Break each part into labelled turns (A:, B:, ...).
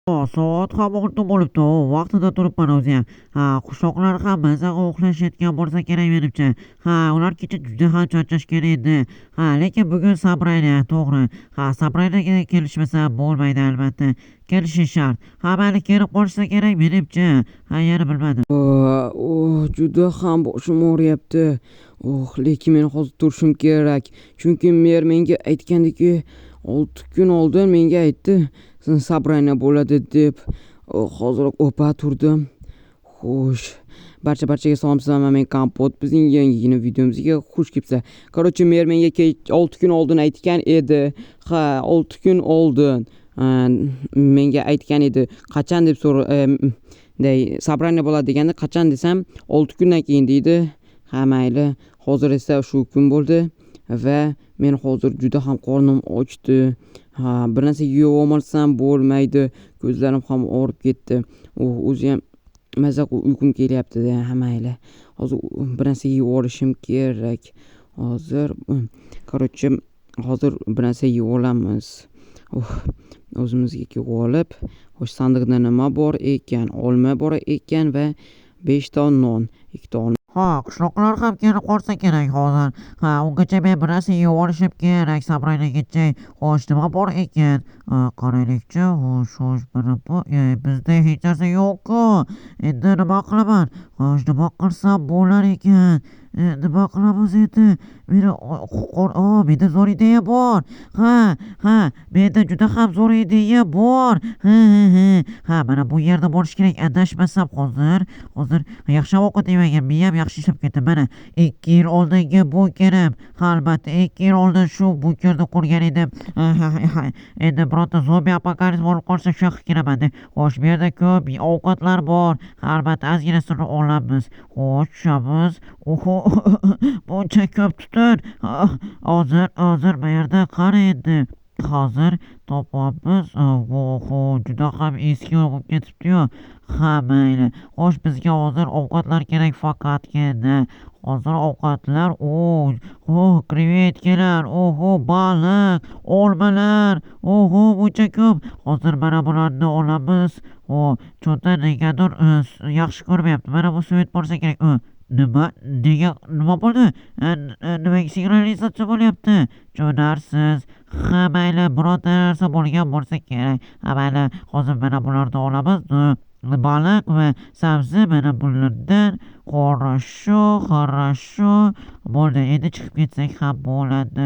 A: Soat ham olti bo'libdi. Vaqtida turibman o'ziyam. Qushloqlar ham mazaga uxlashayotgan bo'lsa kerak menimcha. Ular kecha juda ham charchashgan edi. Lekin bugun Sabrayna, to'g'ri. Sabraynaga kelishmasa bo'lmaydi albatta. Kelishish shart. Mayli kelib qolsa kerak menimcha. Yana bilmadim.
B: Juda ham boshim og'riyapti. Lekin men hozir turishim kerak. Chunki mer menga aytgandiki, 6 kun oldin menga aytdi, Sabrina bo'ladi deb. Hozir o'pa turdim. Xo'sh, barchaga salom. Men Kompot. Bizning yangigina videomizga xush kelibsiz. Короче, mer menga 6 kun oldin aytgan edi. 6 kun oldin menga aytgan edi. Qachon deb Sabrina bo'ladi deganda, qachon desam 6 kundan keyin deydi. Mayli. Hozir esa shu kun bo'ldi va men hozir juda ham qornim ochdi. Bir narsa yeb olmasam bo'lmaydi. Ko'zlarim ham og'rib ketdi. O'zi ham mazza uyqum kelyapti. Mayli. Hozir bir narsa yeb olishim kerak. Hozir bir narsa yeb olamiz. O'zimizga kelib olib, xo'sh, sandiqda nima bor ekan? Olma bor ekan va 5 ta non, 2 ta olma.
A: Qishloqlar ham kelib qolsa kerak hozir. Ungacha men bir narsa yeb olishim kerak Sabraynaga. Xo'sh, nima bor ekan? Qaraylikchi. Xo'sh, mana bu. Bizda hech narsa yo'q-ku. Endi nima qilaman? Xo'sh, nima qilsam bo'lar ekan? Nima qilamiz endi? Menda zo'r ideya bor. Menda juda ham zo'r ideya bor. Mana bu yerda bo'lish kerak. Adashmasam hozir yaxshi ovqat yemagan, miyam yaxshi ishlab ketdi. Mana 2 yil oldingi bunkerim. Albatta 2 yil oldin shu bunkerni qurgan edim. Endi birorta zombi apokalips bo'lib qolsa shu yoqqa kelaman. Xo'sh, bu yerda ko'p ovqatlar bor. Albatta ozginasini olamiz. Xo'sh, tushamiz. Buncha ko'p tutun. Hozir bu yerda qara endi. Hozir topamiz. Juda ham eski bo'lib ketibdi-yu. Mayli. Xo'sh, bizga hozir ovqatlar kerak faqatgina. Hozir ovqatlar, krevetkalar, baliq, olmalar, buncha ko'p. Hozir mana bularni olamiz. Cho'nta negadir yaxshi ko'rmayapti. Mana bu svet bo'lsa kerak. Nima bo'ldi? Nimaga signalizatsiya bo'lyapti? Tushunarsiz. Mayli, birorta narsa bo'lgan bo'lsa kerak. Mayli, hozir mana bularni olamiz. Baliq va sabzi mana bulardan. Хорошо. Bo'ldi, endi chiqib ketsak ham bo'ladi.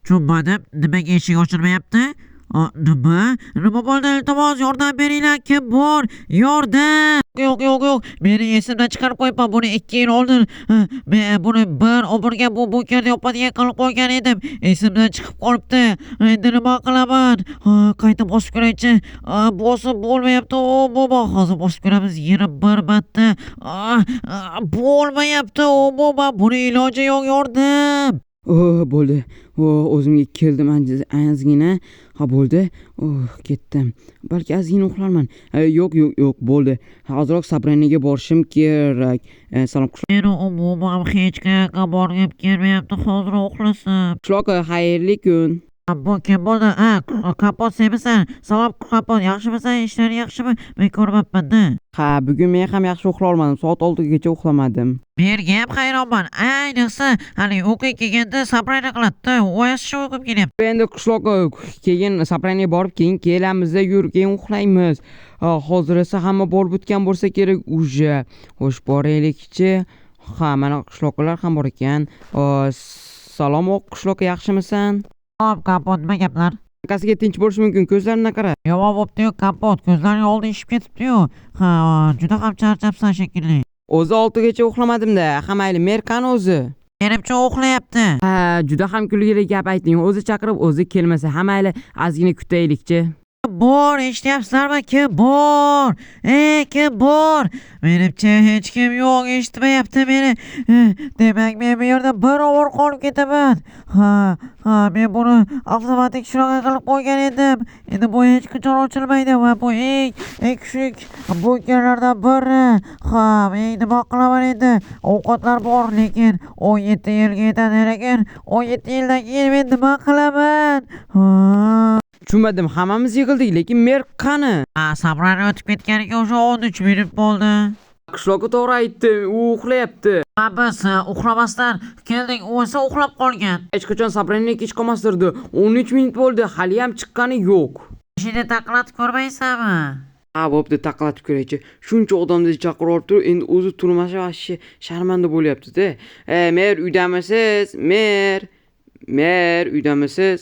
A: Tushunmadim. Nimaga eshik ochilmayapti? Nima bo'ldi? Iltimos, yordam beringlar. Kim bor? Yordam! Yo'q. Meni esimdan chiqarib qo'yibman. Buni 2 yil oldin men buni birga bu bunkerda yopadigan qilib qo'ygan edim. Esimdan chiqib qolibdi. Endi nima qilaman? Qayta bosib ko'raychi. Bosib bo'lmayapti. Hozir bosib ko'ramiz yana bir marta. Bo'lmayapti. Buni iloji yo'q, yordam.
B: Bo'ldi. O'zimga keldim ozgina. Bo'ldi. Ketdim. Balki ozgina uxlarman. Yo'q, bo'ldi. Hozirroq Sabrinaga borishim kerak. Salom qushloq.
A: Men umuman hech qayerga borgim kelmayapti. Hozir uxlasam.
B: Qushloq, xayrli kun.
A: Bu kim bo'ldi? Kapot, senmisan? Salom Kapot, yaxshimisan? Ishlar yaxshimi? Men ko'rmabman-da.
B: Bugun men ham yaxshi uxlay olmadim. Soat 6gacha uxlamadim.
A: Menga ham hayronman. Ayniqsa, hali uyqu kelganda Sabrina qiladi. O'yasha uyqum kelyapti.
B: Endi qushloq, keyin Sabrinaga borib keyin kelamiz-da, keyin uxlaymiz. Hozir esa hamma borib o'tgan bo'lsa kerak уже. Xo'sh, boraylikchi. Mana qushloqlar ham bor ekan. Salom qushloq, yaxshimisan?
A: Kapot, nima gaplar?
B: Akasiga tinch bo'lishi mumkin. Ko'zlarini qara.
A: Yomon bo'pti-yu, Kapot. Ko'zlaring oldi ishib ketibdi-yu. Juda ham charchabsan shekilli.
B: O'zi 6gacha uxlamadim-da. Mayli, Merkan o'zi.
A: Menimcha uxlayapti.
B: Juda ham kulgili gap ayting. O'zi chaqirib, o'zi kelmasa, mayli, ozgina kutaylikchi.
A: Bor, eshityapsizlarmi? Kim bor? Kim bor? Menimcha hech kim yo'q, eshitmayapti meni. Demak, men bu yerda bir ovur qolib ketaman. Men buni avtomatik shunaqa qilib qo'ygan edim. Endi bu hech qachon ochilmaydi va bu eng kuchli bunkerlardan biri. Nima qilaman endi? Ovqatlar bor, lekin 17 yilga yetadi. Lekin 17 yildan keyin men nima qilaman?
B: Tushunmadim, hammamiz yig'ildik, lekin mer qani?
A: Sabrani o'tib ketganiga o'sha 13 minut bo'ldi.
B: Qishloqqa to'g'ri aytdi, u uxlayapti.
A: Biz uxlamasdan keldik, u esa uxlab qolgan.
B: Hech qachon Sabrani kech qolmasdirdi. 13 minut bo'ldi, hali ham chiqqani yo'q.
A: Ishini taqlatib ko'rmaysanmi?
B: Bo'pti, taqlatib ko'raychi. Shuncha odamni chaqirib turib, endi o'zi turmasa sharmanda bo'lyapti-da. Mer uydamisiz? Mer uydamisiz?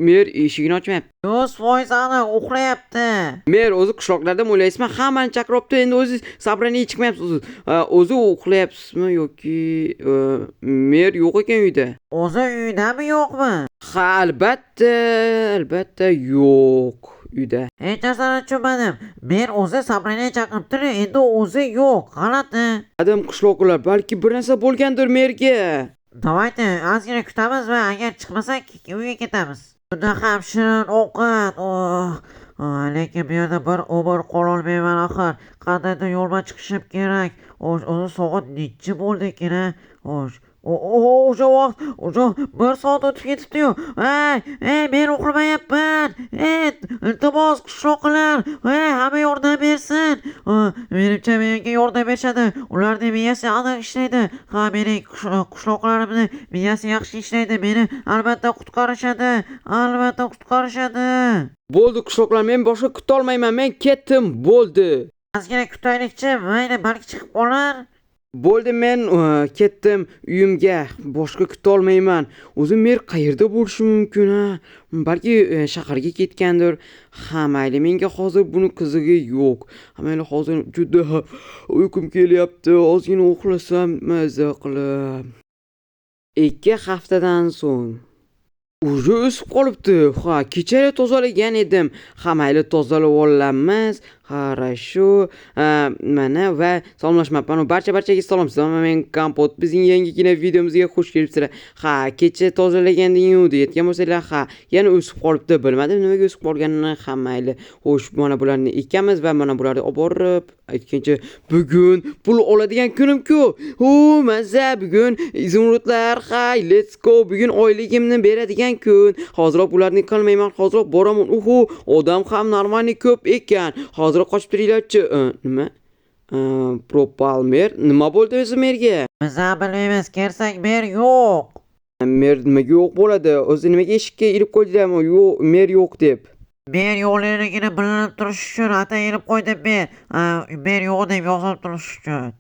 B: Mer eshigini ochmayapti.
A: 100% aniq uxlayapti.
B: Mer o'zi qishloqlarda o'ylaysizmi? Hammani chaqiribdi, endi o'zi Sabrani chiqmayapsiz. O'zi uxlayapsizmi yoki mer yo'q ekan uyda?
A: O'zi uydami yo'qmi?
B: Ha, albatta yo'q uyda.
A: Hech narsani tushunmadim. Men o'zi Sabrani chaqiribdi, endi o'zi yo'q. G'alati.
B: Adam qishloqlar, balki bir narsa bo'lgandir merga.
A: Davaydi, ozgina kutamiz va agar chiqmasak uyga ketamiz. Juda ham shirin ovqat. Lekin bu yerda bir umr qololmayman axir. Qandaydir yo'lga chiqishim kerak. O'zi soat nechi bo'ldi ekan? O'sha vaqt, o'sha 1 soat o'tib ketibdi-yu. Men uxlamayapman. Iltimos qishloqlar, hamma yordam bersin. Menimcha menga yordam berishadi. Ularning miyasi aniq ishlaydi. Mening qishloqlarimning miyasi yaxshi ishlaydi. Meni albatta qutqarishadi.
B: Bo'ldi qishloqlar, men boshqa kutolmayman. Men ketdim, bo'ldi.
A: Ozgina kutaylikchi, mayli, balki chiqib qolar.
B: Bo'ldi, men ketdim uyimga. Boshqa kutolmayman. O'zi mer qayerda bo'lishi mumkin, ha? Balki shaharga ketgandir. Mayli, menga hozir buni qizig'i yo'q. Mayli, hozir juda uyqum kelyapti. Ozgina uxlasam maza qilib. 2 haftadan so'ng Uji o'sib qolibdi. Kecha tozalagan edim. Mayli, tozalab olamiz. Хорошо. Mana va salomlashmabman. Barchaga salom. Men Kompot. Bizning yangigina videomizga xush kelibsizlar. Kecha tozalagandingiz deyotgan bo'lsanglar, yana o'sib qolibdi. Bilmadim nimaga o'sib qolganini. Mayli. Xo'sh, mana bularni ekamiz va mana bularni olib borib, aytgancha bugun pul oladigan kunim-ku. Maza, bugun izumrudlar. Let's go. Bugun oyligimni beradigan kun. Hozirroq bularni qilmayman. Hozirroq boraman. Odam ham normalni ko'p ekan. Hozir qochib turinglarchi. Nima? Propal mer. Nima bo'ldi o'zi merga?
A: Biz bilmaymiz, kelsak mer yo'q.
B: Mer nimaga yo'q bo'ladi? O'zi nimaga eshikka ilib qo'ydilarmi? Yo'q, mer yo'q deb.
A: Mer yo'qligini bilinib turish uchun ata ilib qo'ydi mer. Mer yo'q deb yozilib turish uchun.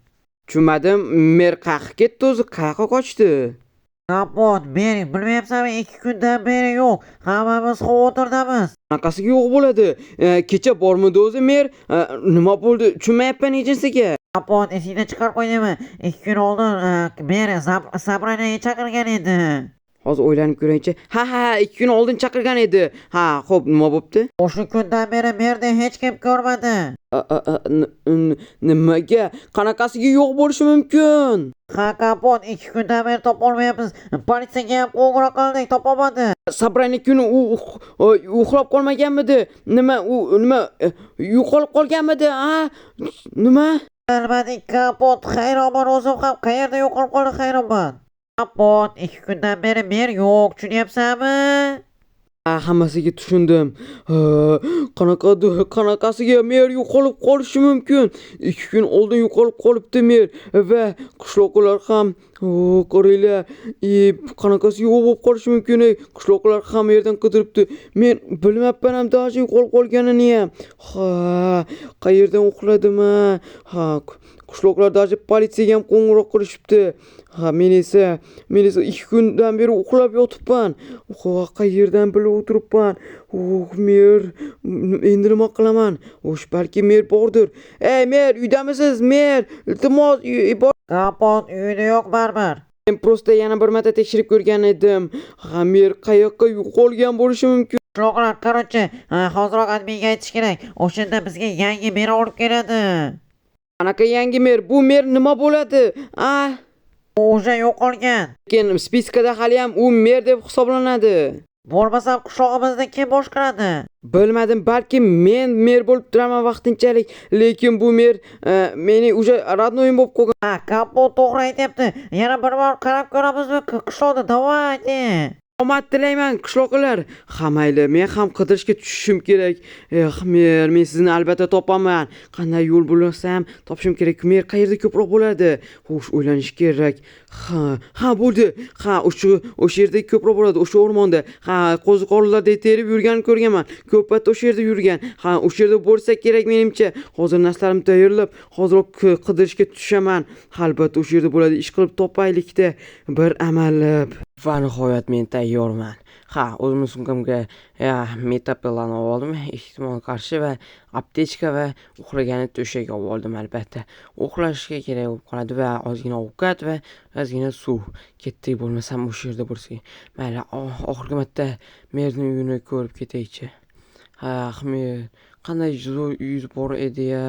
B: Tushunmadim. Mer qayerga ketdi o'zi? Qayerga qochdi?
A: Kompot, mer bilmayapsanmi? 2 kundan beri yo'q. Hammamiz xavotirdamiz.
B: Qanaqasiga yo'q bo'ladi? Kecha bormidi o'zi mer? Nima bo'ldi? Tushunmayapman ejinsiga.
A: Kompot, esingdan chiqarib qo'ydingmi? 2 kun oldin mer Sabrani chaqirgan edi.
B: Hozir o'ylanib ko'raychi. 2 kun oldin chaqirgan edi. Xo'p, nima bo'pti?
A: O'sha kundan beri merni hech kim ko'rmadi.
B: Nimaga? Qanaqasiga yo'q bo'lishi mumkin?
A: Kompot, 2 kundan beri topolmayapmiz. Politsiyaga ham qo'ng'iroq qildik, topolmadi.
B: Sabrani kuni u uxlab qolmaganmidi? Nima yo'qolib qolganmidi? Nima?
A: Albatta, Kompot, hayronman o'zim ham. Qayerda yo'qolib qoldi, hayronman. Kompot, 2 kundan beri mer yo'q, tushunyapsanmi?
B: Hammasiga tushundim. Qanaqasiga mer yo'qolib qolishi mumkin? 2 kun oldin yo'qolib qolibdi mer va qishloqlar ham qaranglar, qanaqasiga yo'q bo'lib qolishi mumkin? Qishloqlar ham yerdan qidiribdi. Men bilmabman ham dashi yo'qolib qolganini ham. Qayerdan uxladimi? Qishloqlar dashi politsiyaga ham qo'ng'iroq qilishibdi. Men esa 2 kundan beri uxlab yotibman. Qayerdan bilib o'tiribman? Mer, endi nima qilaman? Balki mer bordir. Mer, uydamisiz? Mer, iltimos,
A: Kompot, uyda yo'q baribir.
B: Men prosta yana bir marta tekshirib ko'rgan edim. Mer qayoqqa yo'qolgan bo'lishi mumkin?
A: Qishloqlar, qarochi, hozirroq adminga aytish kerak. O'shanda bizga yangi mer olib keladi.
B: Qanaqa yangi mer? Bu mer nima bo'ladi?
A: O'sha yo'qolgan.
B: Lekin spiskada hali ham u mer deb hisoblanadi.
A: Bo'lmasa qishlog'imizni kim boshqaradi?
B: Bilmadim, balki men mer bo'lib turaman vaqtinchalik, lekin bu mer meni o'sha родноyim bo'lib qolgan.
A: Kompot to'g'ri aytyapti. Yana bir bor qarab ko'ramizmi qishloqda? Davaydi.
B: Omad tilayman qishloqilar. Ha mayli, men ham qidirishga tushishim kerak. Mer, men sizni albatta topaman. Qanday yo'l bo'lsam topishim kerak. Mer qayerda ko'proq bo'ladi? Xo'sh, o'ylanish kerak. Ha bo'ldi. Ha, o'sha yerda ko'proq bo'ladi, o'sha o'rmonda. Ha, qo'ziqorinlarda terib yurganini ko'rganman. Ko'patda o'sha yerda yurgan. Ha, o'sha yerda bo'lsa kerak menimcha. Hozir narsalarni tayyorlab, hozir qidirishga tushaman. Albatta o'sha yerda bo'ladi. Ish qilib topaylikda bir amallab. Va nihoyat men tayyorman. Ha, o'zimni sumkamga metapelani oldim, ehtimol qarshi va aptechka va uxlagani to'shak oldim albatta. Uxlashga kerak bo'lib qoladi va ozgina ovqat va ozgina suv. Ketdik bo'lmasam o'sha yerda bo'lsa. Mayli, oxirgi marta merning uyini ko'rib ketaychi. Ha, mer qanday yuz bor edi-ya.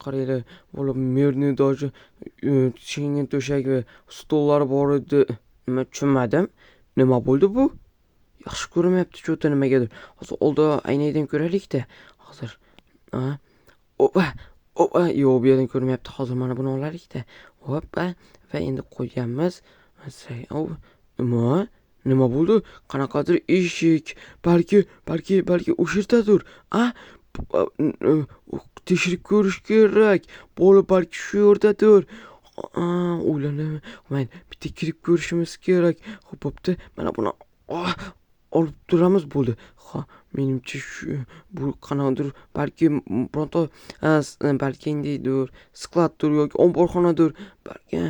B: Qaranglar, bola merning doji chingan to'shak va stollari bor edi. Nima tushunmadim. Nima bo'ldi bu? Yaxshi ko'rmayapti cho'ta nimagadir. Hozir oldi aynakdan ko'raylik-da. Hozir. Opa. Yo'q, bu yerdan ko'rmayapti. Hozir mana buni olaylik-da. Hoppa. Va endi qo'yganmiz. Nima bo'ldi? Qanaqadir eshik. Balki o'sha yerdadir. Tekshirib ko'rish kerak. Bola balki shu yerdadir. O'ylanaman. Mayli, bitta kirib ko'rishimiz kerak. Xo'p, bo'pti. Mana buni olib turamiz bo'ldi. Ha, menimcha shu bu qanaqadir balki bironta balki indaydir, skladdir yoki omborxonadir. Balki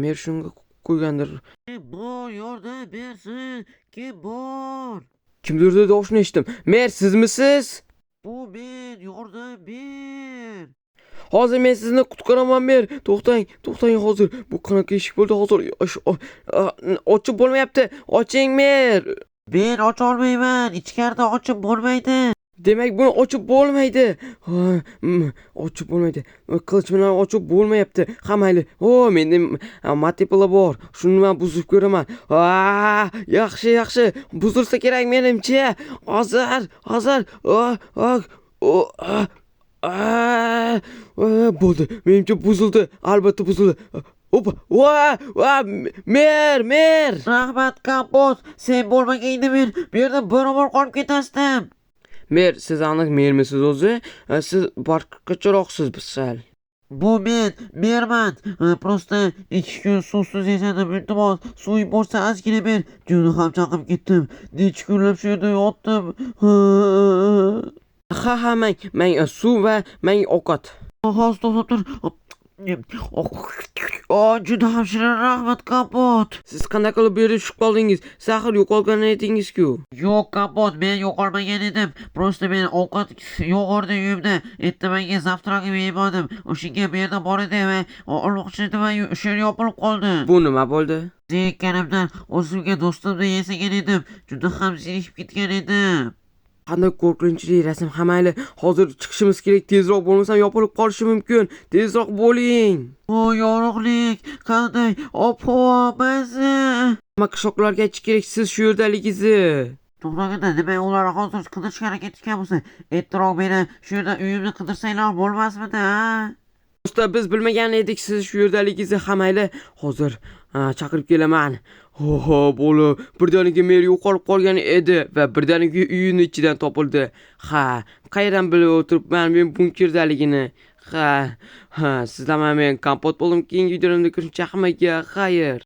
B: mer shunga qo'ygandir.
A: Kim bor, yordam bersin. Kim bor?
B: Kimdirdir tovushni eshitdim. Mer, sizmisiz?
A: Bu men, yordam ber.
B: Hozir men sizni qutqaraman, mer. To'xtang hozir. Bu qanaqa eshik bo'ldi hozir? Ochib bo'lmayapti. Oching, mer.
A: Men ocha olmayman. Ichkarida ochib bo'lmaydi.
B: Demak, buni ochib bo'lmaydi. Ochib bo'lmaydi. Qilich bilan ochib bo'lmayapti. Ha, mayli. Menda matipla bor. Shuni men buzib ko'raman. Yaxshi. Buzilsa kerak menimcha. Hozir. Bo'ldi. Menimcha buzildi. Albatta buzildi. Opa! Mer!
A: Rahmat, Kapot. Sen bo'lmaganda men bu yerda baravar qolib ketasdim.
B: Mer, siz aniq mermisiz o'zi? Siz boshqacharoqsiz sal.
A: Bu merman. Prosta 2 kun suvsiz yashadim. Iltimos, suving bo'lsa ozgina ber. Juni ham chaqib ketdim. Necha kunlab shu yerda yotdim.
B: Ha, mang suv va mang ovqat.
A: Hozir to'xtab tur. Juda ham shirin, rahmat, Kapot.
B: Siz qanday qilib bu yerda tushib qoldingiz? Saxir yo'qolgan edingiz-ku.
A: Yo'q, Kapot, men yo'qolmagan edim. Prosta men ovqat yo'g'irdi uyimda. Ertamangi zavtragim yeymadim. O'shanga bu yerda bor edi va ulug'chidi va o'sha yer yopilib qoldi.
B: Bu nima bo'ldi?
A: Zerikkanimdan o'zimga do'stimni yasagan edim. Juda ham zerikib ketgan edim.
B: Qanday qo'rqinchli rasm. Ha, mayli, hozir chiqishimiz kerak. Tezroq bo'lmasam yopilib qolishi mumkin. Tezroq bo'ling.
A: Bu yorug'lik qanday opamasi?
B: Nima qishloqlarga aytish kerak, siz shu yerdaligingizni.
A: To'g'raganda nima ular hozir qidirishga harakat etgan bo'lsa, ertaroq meni shu yerda uyimni qidirsanglar bo'lmasmidi, ha?
B: Usta, biz bilmagan edik siz shu yerdaligingizni. Ha, mayli, hozir chaqirib kelaman. Bo'li, birdaniga mer yo'qolib qolgan edi va birdaniga uyini ichidan topildi. Ha, qayerdan bilib o'tiribman men bunkerdaligini? Ha, sizlarman men Kompot bo'ldim. Keyingi videolarda ko'rishguncha hammaga xayr.